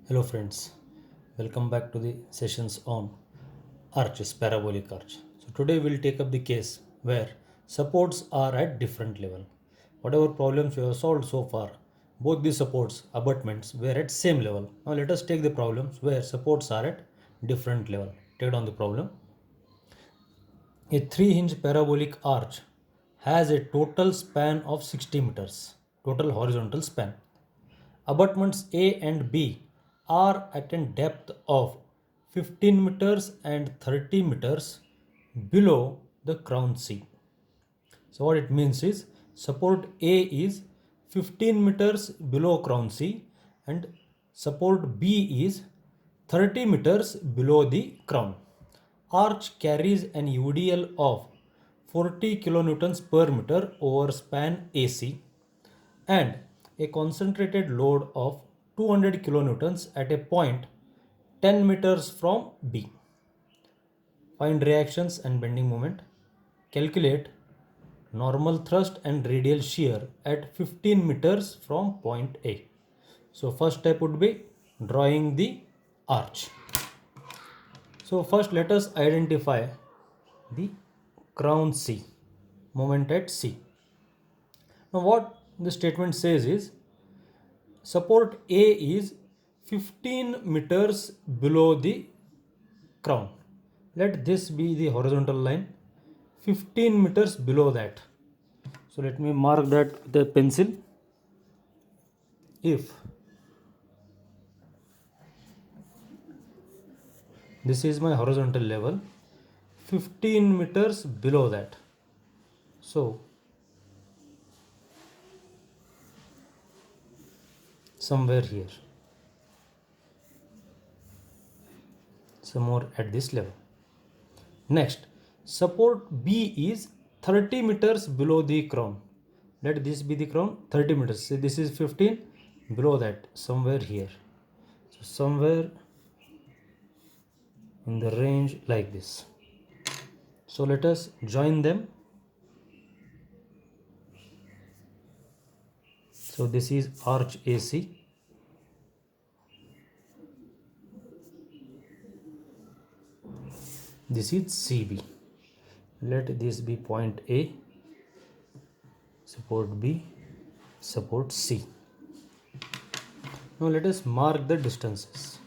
Hello friends, welcome back to the sessions on arches, parabolic arch. So today we'll take up the case where supports are at different level. Whatever problems we have solved so far, both the supports, abutments were at same level. Now let us take the problems where supports are at different level. Take down the problem. A 3-hinge parabolic arch has a total span of 60 meters, total horizontal span. Abutments A and B are at a depth of 15 meters and 30 meters below the crown C. So what it means is support A is 15 meters below crown C and support B is 30 meters below the crown. Arch carries an UDL of 40 kilonewtons per meter over span AC and a concentrated load of 200 kilonewtons at a point 10 meters from B. Find reactions and bending moment. Calculate normal thrust and radial shear at 15 meters from point A. So first step would be drawing the arch. So first let us identify the crown C, moment at C. Now what the statement says is support A is 15 meters below the crown. Let this be the horizontal line, 15 meters below that. So let me mark that with a pencil. If this is my horizontal level, 15 meters below that. So somewhere here, somewhere at this level. Next, support B is 30 meters below the crown. Let this be the crown, 30 meters. So this is 15, below that, somewhere here. So somewhere in the range like this. So let us join them. So this is arch AC. This is CB. Let this be point A, support B, support C. Now let us mark the distances.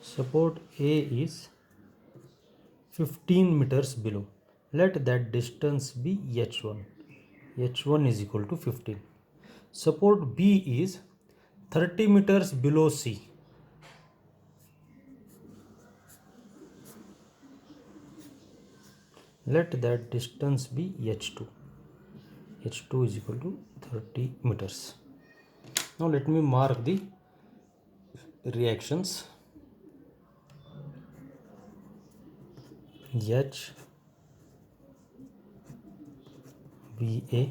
Support A is 15 meters below. Let that distance be H1. H1 is equal to 15. Support B is 30 meters below C. Let that distance be H2. H2 is equal to 30 meters. Now let me mark the reactions. H, VA,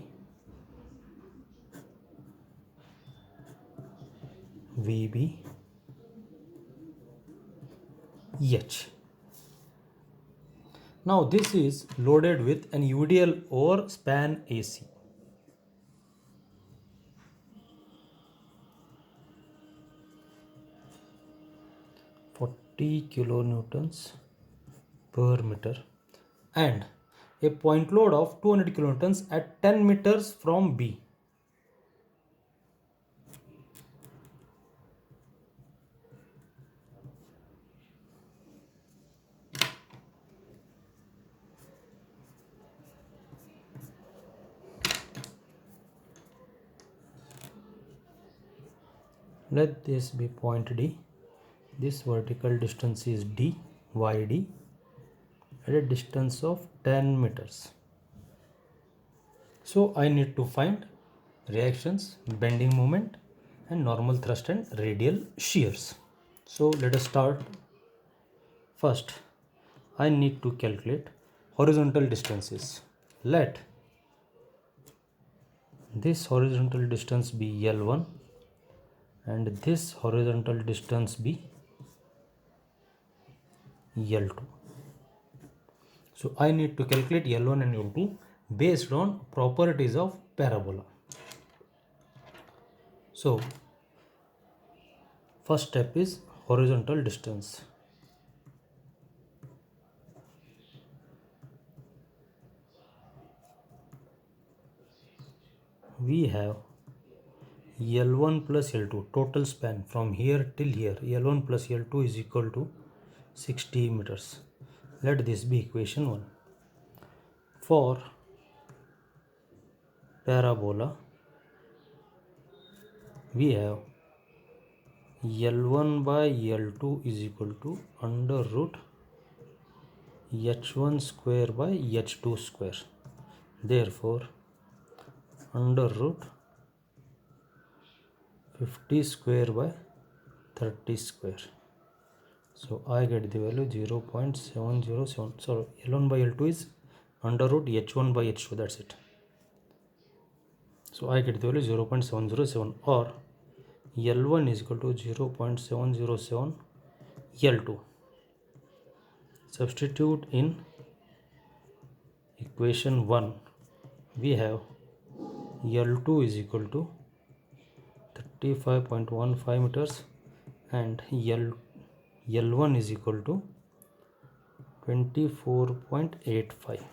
VB, H. Now this is loaded with an UDL over span AC. kilonewtons per meter and a point load of 200 kilonewtons at 10 meters from B. Let this be point D. This vertical distance is D, YD, at a distance of 10 meters. So I need to find reactions, bending moment and normal thrust and radial shears. So let us start. First, I need to calculate horizontal distances. Let this horizontal distance be L1 and this horizontal distance be L2. So I need to calculate L1 and L2 based on properties of parabola. So first step is horizontal distance. We have L1 plus L2 total span from here till here. L1 plus L2 is equal to 60 meters. Let this be equation 1. For parabola, we have L1 by L2 is equal to under root H1 square by H2 square. Therefore, under root 50 square by 30 square. So I get the value 0.707. So L1 by L2 is under root H1 by H2. That's it. So I get the value 0.707, or L1 is equal to 0.707 L2. Substitute in equation 1. We have L2 is equal to 35.15 meters and L1 is equal to 24.85.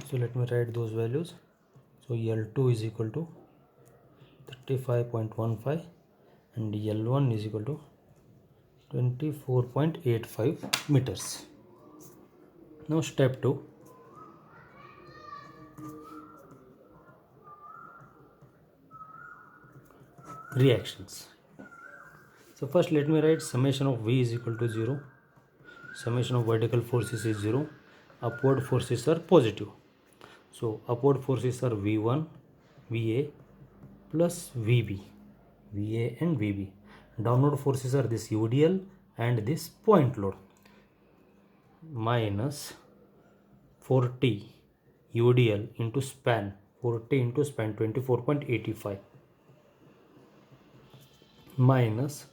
So let me write those values. So L2 is equal to 35.15 and L1 is equal to 24.85 meters. Now step 2. Reactions. So first let me write summation of V is equal to 0. Summation of vertical forces is 0. Upward forces are positive. So upward forces are V1, VA plus VB. VA and VB. Downward forces are this UDL and this point load minus 40 UDL into span. 40 into span 24.85 minus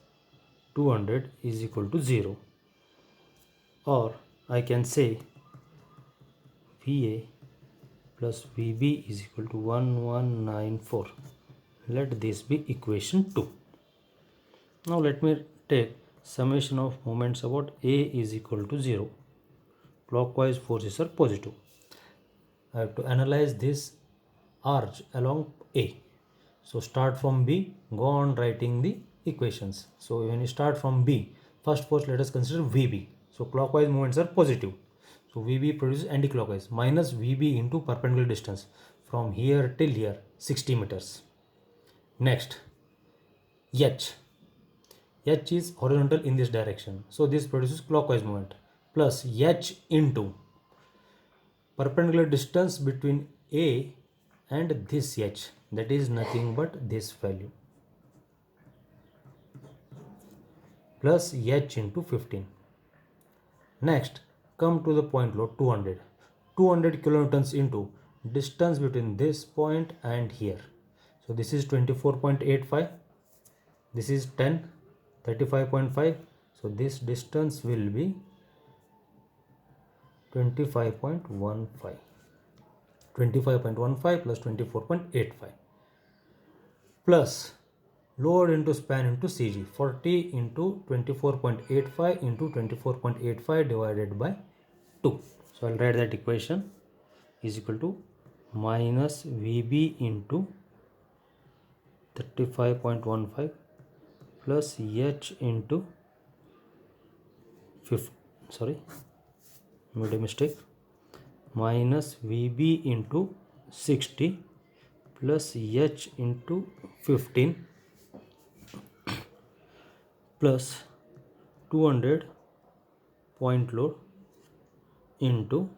200 is equal to 0, or I can say VA plus VB is equal to 1194. Let this be equation 2. Now let me take summation of moments about A is equal to 0. Clockwise forces are positive. I have to analyze this arch along A. So start from B, go on writing the equations. So when you start from B, first force let us consider VB. So clockwise movements are positive. So VB produces anti-clockwise minus VB into perpendicular distance from here till here 60 meters. Next, H. H is horizontal in this direction. So this produces clockwise movement plus H into perpendicular distance between A and this H, that is nothing but this value, plus H into 15. Next, come to the point load 200. 200 kilonewtons into distance between this point and here. So this is 24.85. This is 10, 35.5. So this distance will be 25.15. 25.15 plus 24.85 plus load into span into CG, 40 into 24.85 into 24.85 divided by 2. So I'll write that equation is equal to minus VB into 35.15 plus H into 50, sorry, made a mistake, minus VB into 60 plus H into 15 plus 200 point load into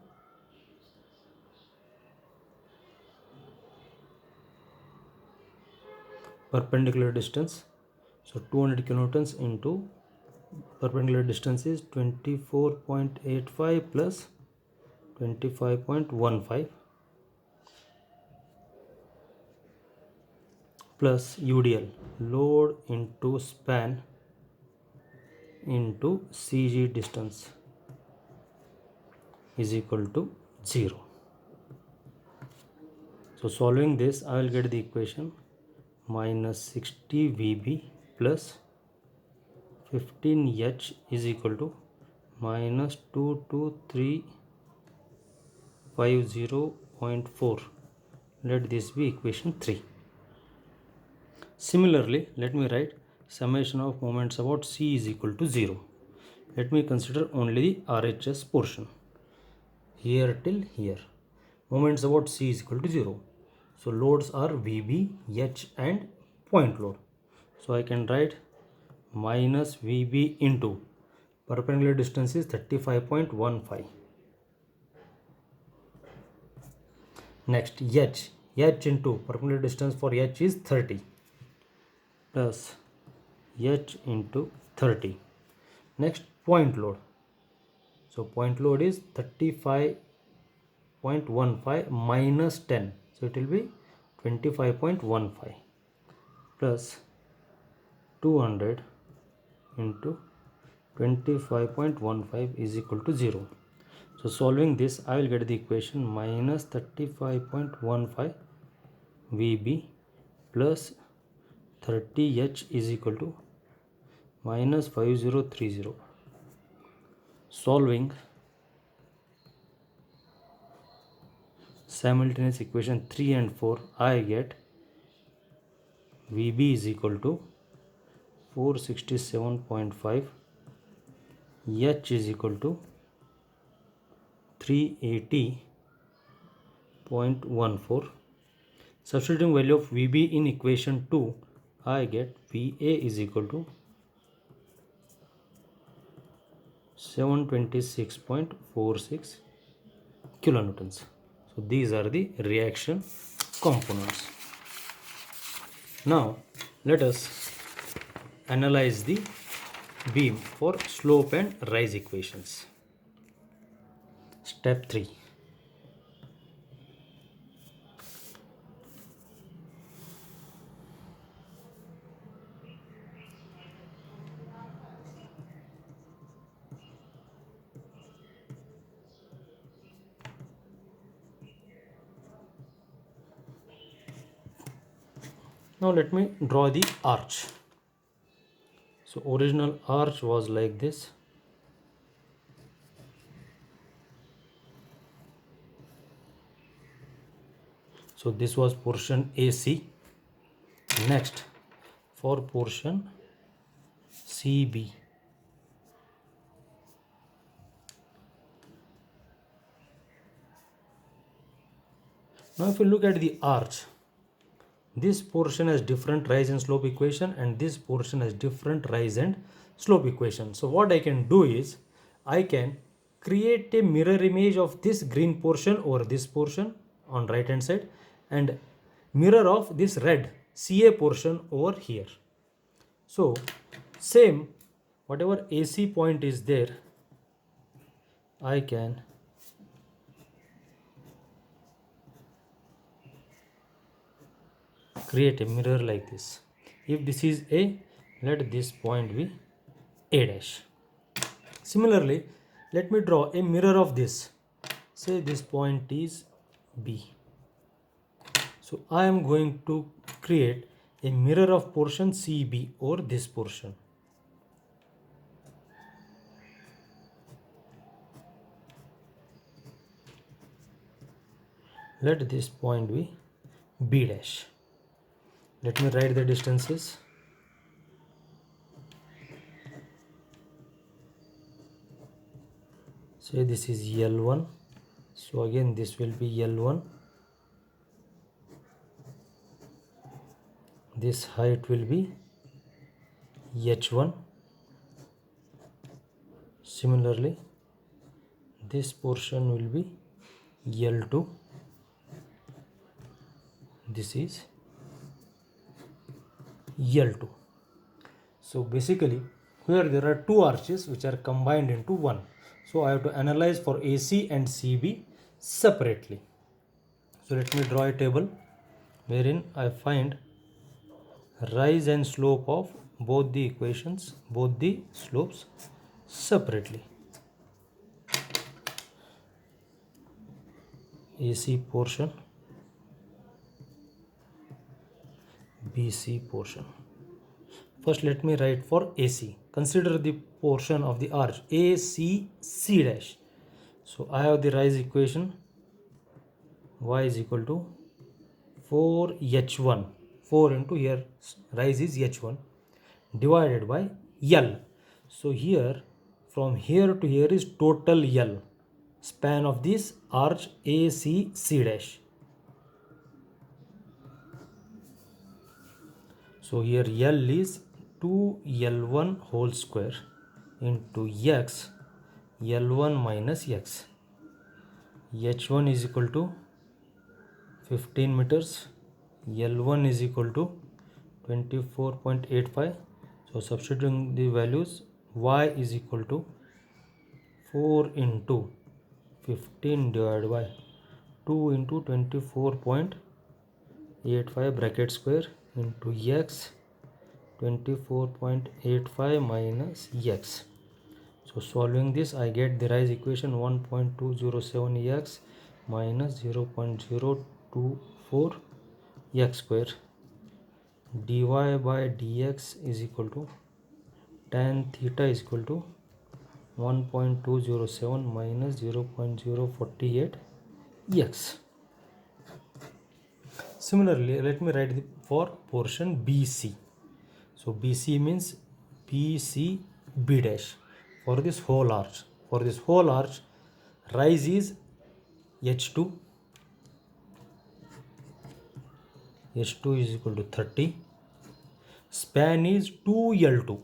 perpendicular distance. So 200 kilonewtons into perpendicular distance is 24.85 plus 25.15 plus UDL, load into span into CG distance, is equal to 0. So solving this, I will get the equation minus 60 VB plus 15H is equal to minus 22350.4. Let this be equation 3. Similarly, let me write summation of moments about C is equal to 0. Let me consider only the RHS portion. Here till here. Moments about C is equal to 0. So loads are VB, H and point load. So I can write minus VB into perpendicular distance is 35.15. Next H into perpendicular distance for H is 30 plus H into 30. Next point load. So point load is 35.15 minus 10. So it will be 25.15 plus 200 into 25.15 is equal to 0. So solving this, I will get the equation minus 35.15 VB plus 30H is equal to minus 5030. Solving simultaneous equation 3 and 4, I get VB is equal to 467.5, H is equal to 380.14. Substituting value of VB in equation 2, I get VA is equal to 726.46 kilonewtons. So these are the reaction components. Now let us analyze the beam for slope and rise equations. Step 3. Now let me draw the arch. So original arch was like this. So this was portion AC. Next, for portion CB. Now if you look at the arch, this portion has different rise and slope equation and this portion has different rise and slope equation. So what I can do is, I can create a mirror image of this green portion over this portion on right hand side and mirror of this red CA portion over here. So same, whatever AC point is there, I can create a mirror like this. If this is A, let this point be A dash. Similarly, let me draw a mirror of this. Say this point is B. So I am going to create a mirror of portion CB over this portion. Let this point be B dash. Let me write the distances. Say this is L1. So again this will be L1. This height will be H1. Similarly, this portion will be L2. This is L2. So basically here there are two arches which are combined into one. So I have to analyze for AC and CB separately. So let me draw a table wherein I find rise and slope of both the equations, both the slopes separately. AC portion BC portion. First let me write for AC. Consider the portion of the arch ACC dash. So I have the rise equation y is equal to 4h1, 4 into here rise is h1 divided by L. So here from here to here is total L span of this arch ACC dash. So here L is 2L1 whole square into x L1 minus x. H1 is equal to 15 meters. L1 is equal to 24.85. So substituting the values, y is equal to 4 into 15 divided by 2 into 24.85 bracket square into x 24.85 minus x. So solving this I get the rise equation 1.207x minus 0.024 x square. Dy by dx is equal to tan theta is equal to 1.207 minus 0.048 x. Similarly, let me write for portion BC. So BC means BC B dash for this whole arch. For this whole arch, rise is H2. H2 is equal to 30. Span is 2L2.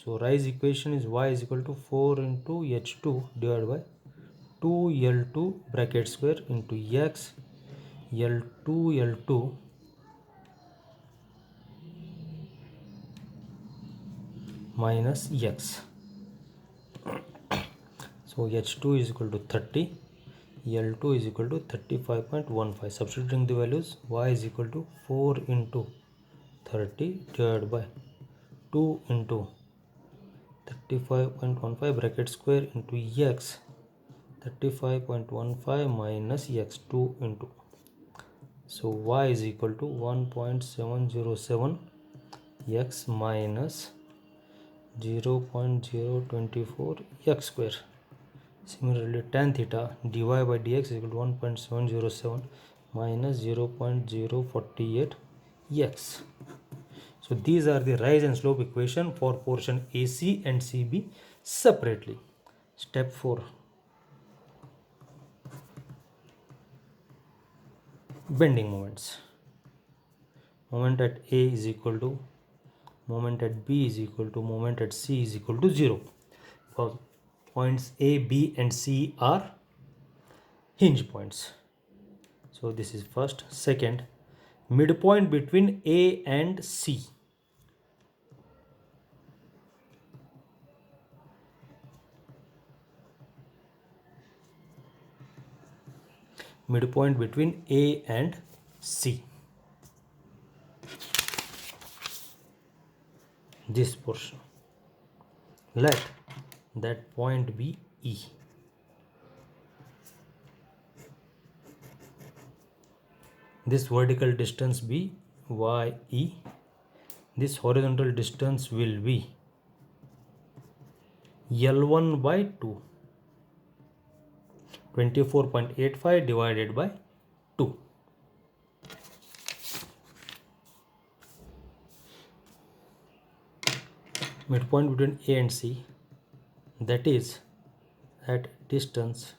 So rise equation is y is equal to 4 into H2 divided by 2L2 bracket square into x L2 minus x. So H2 is equal to 30, L2 is equal to 35.15. Substituting the values, y is equal to 4 into 30 divided by 2 into 35.15 bracket square into x 35.15 minus x 2 into. So y is equal to 1.707 x minus 0.024 x square. Similarly, tan theta dy by dx is equal to 1.707 minus 0.048 x. So these are the rise and slope equation for portion AC and CB separately. Step 4. Bending moments. Moment at A is equal to moment at B is equal to moment at C is equal to 0. Because points A, B and C are hinge points. So this is first. Second, midpoint between A and C. Midpoint between A and C. This portion. Let that point be E. This vertical distance be YE. This horizontal distance will be L1 by 2. 24.85 divided by 2. Midpoint between A and C, that is at distance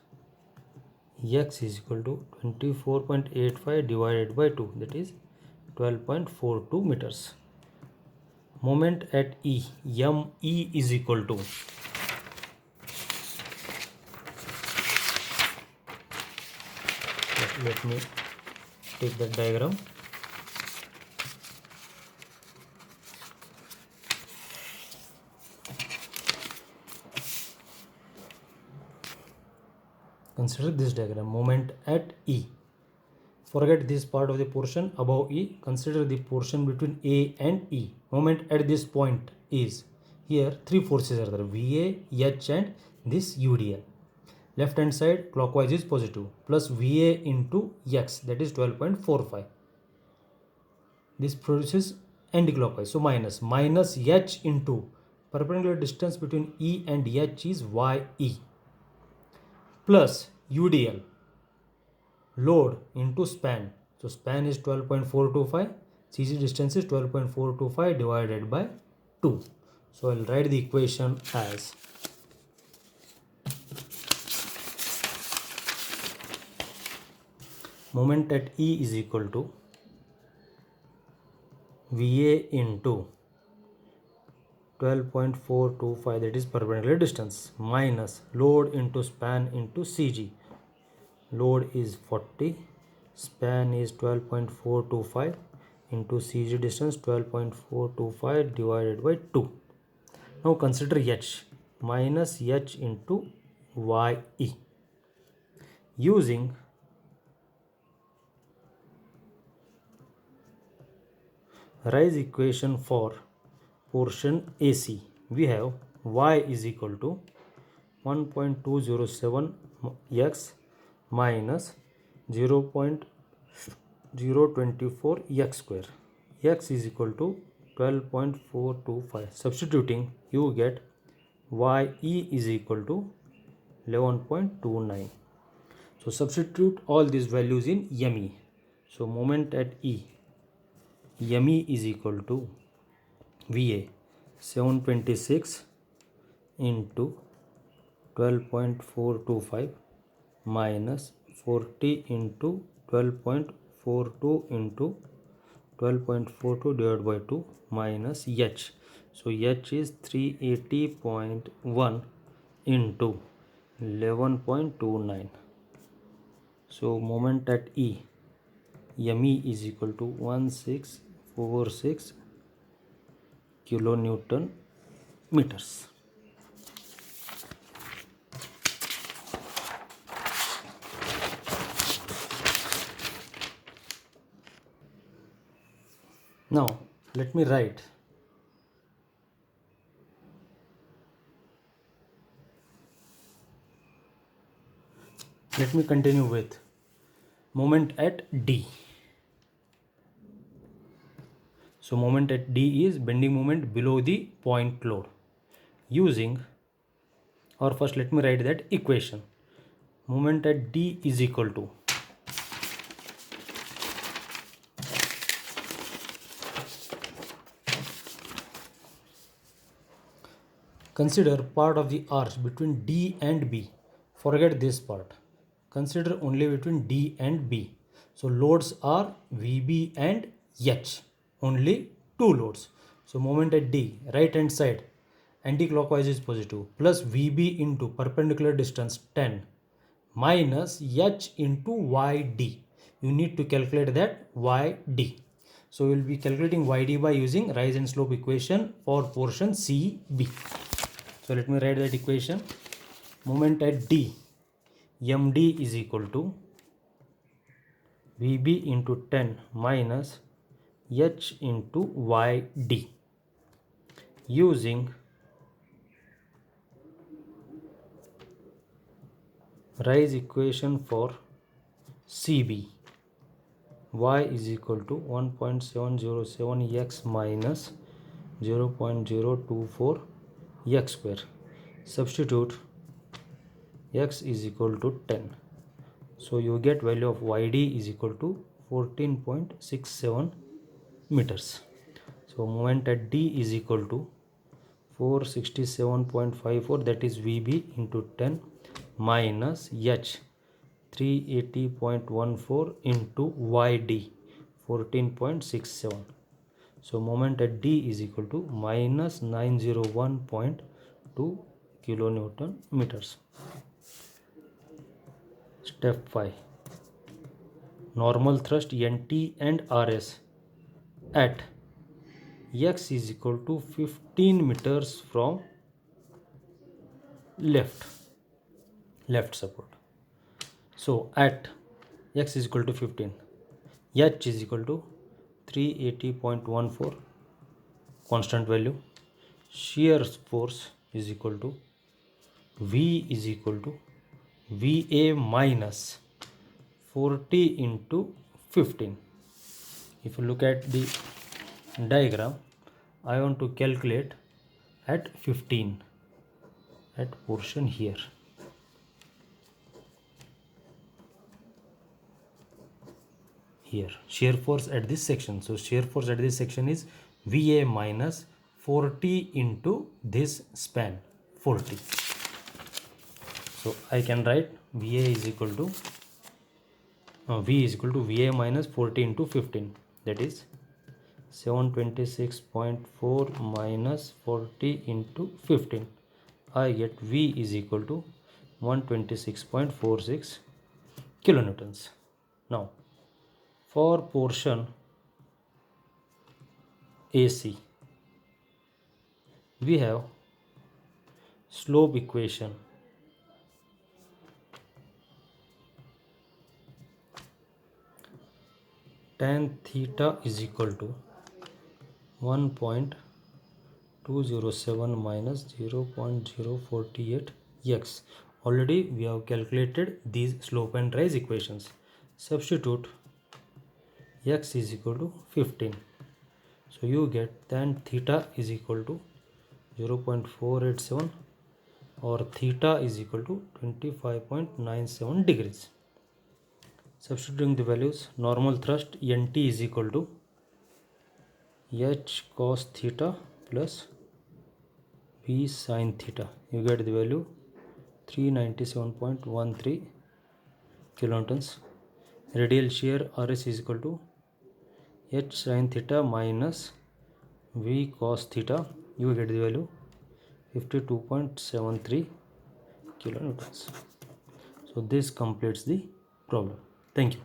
x is equal to 24.85 divided by 2, that is 12.42 meters. Moment at E, ME is equal to let me take that diagram. Consider this diagram. Moment at E. Forget this part of the portion above E. Consider the portion between A and E. Moment at this point is, here three forces are there, VA, H and this UDL. Left hand side clockwise is positive, plus VA into X, that is 12.45. this produces anticlockwise, so minus h into perpendicular distance between E and H is YE plus UDL load into span. So span is 12.425, CG distance is 12.425 divided by 2. So I'll write the equation as moment at E is equal to VA into 12.425, that is perpendicular distance, minus load into span into CG. Load is 40, span is 12.425 into CG distance 12.425 divided by 2. Now consider H, minus H into YE. Using Rice equation for portion AC, we have Y is equal to 1.207 x minus 0.024 x square. X is equal to 12.425. Substituting, you get YE is equal to 11.29. So substitute all these values in ME. So moment at E, ME is equal to VA 726 into 12.425 minus 40 into 12.42 into 12.42 divided by 2 minus H. So H is 380.1 into 11.29. So moment at E, ME is equal to 1646 kilonewton meters. Now let me write continue with moment at D. So moment at D is bending moment below the point load. Using, or first let me write that equation. Moment at D is equal to consider part of the arch between D and B. Forget this part. Consider only between D and B. So loads are VB and H. Only two loads. So moment at D, right hand side, anti-clockwise is positive, plus VB into perpendicular distance 10 minus H into YD. You need to calculate that YD. So we will be calculating YD by using rise and slope equation for portion CB. So let me write that equation. Moment at D, MD is equal to VB into 10 minus H into YD. Using rise equation for CB, Y is equal to 1.707 x minus 0.024 x square. Substitute x is equal to 10. So you get value of YD is equal to 14.67 meters. So moment at D is equal to 467.54, that is VB into 10 minus H 380.14 into YD 14.67. So moment at D is equal to minus 901.2 kilonewton meters. Step 5. Normal thrust NT and RS at X is equal to 15 meters from left support. So at X is equal to 15, H is equal to 380.14 constant value. Shear force is equal to V is equal to VA minus 40 into 15. If you look at the diagram, I want to calculate at 15 at portion here. Here shear force at this section, so shear force at this section is VA minus 40 into this span 40. So I can write VA is equal to V is equal to VA minus 40 into 15, that is 726.4 minus 40 into 15. I get V is equal to 126.46 kilonewtons. Now for portion AC, we have slope equation. Tan theta is equal to 1.207 minus 0.048 x. Already we have calculated these slope and rise equations. Substitute x is equal to 15. So you get tan theta is equal to 0.487 or theta is equal to 25.97 degrees. Substituting the values, normal thrust NT is equal to H cos theta plus V sin theta. You get the value 397.13 kilonewtons. Radial shear RS is equal to H sin theta minus V cos theta. You get the value 52.73 kilonewtons. So this completes the problem. Thank you.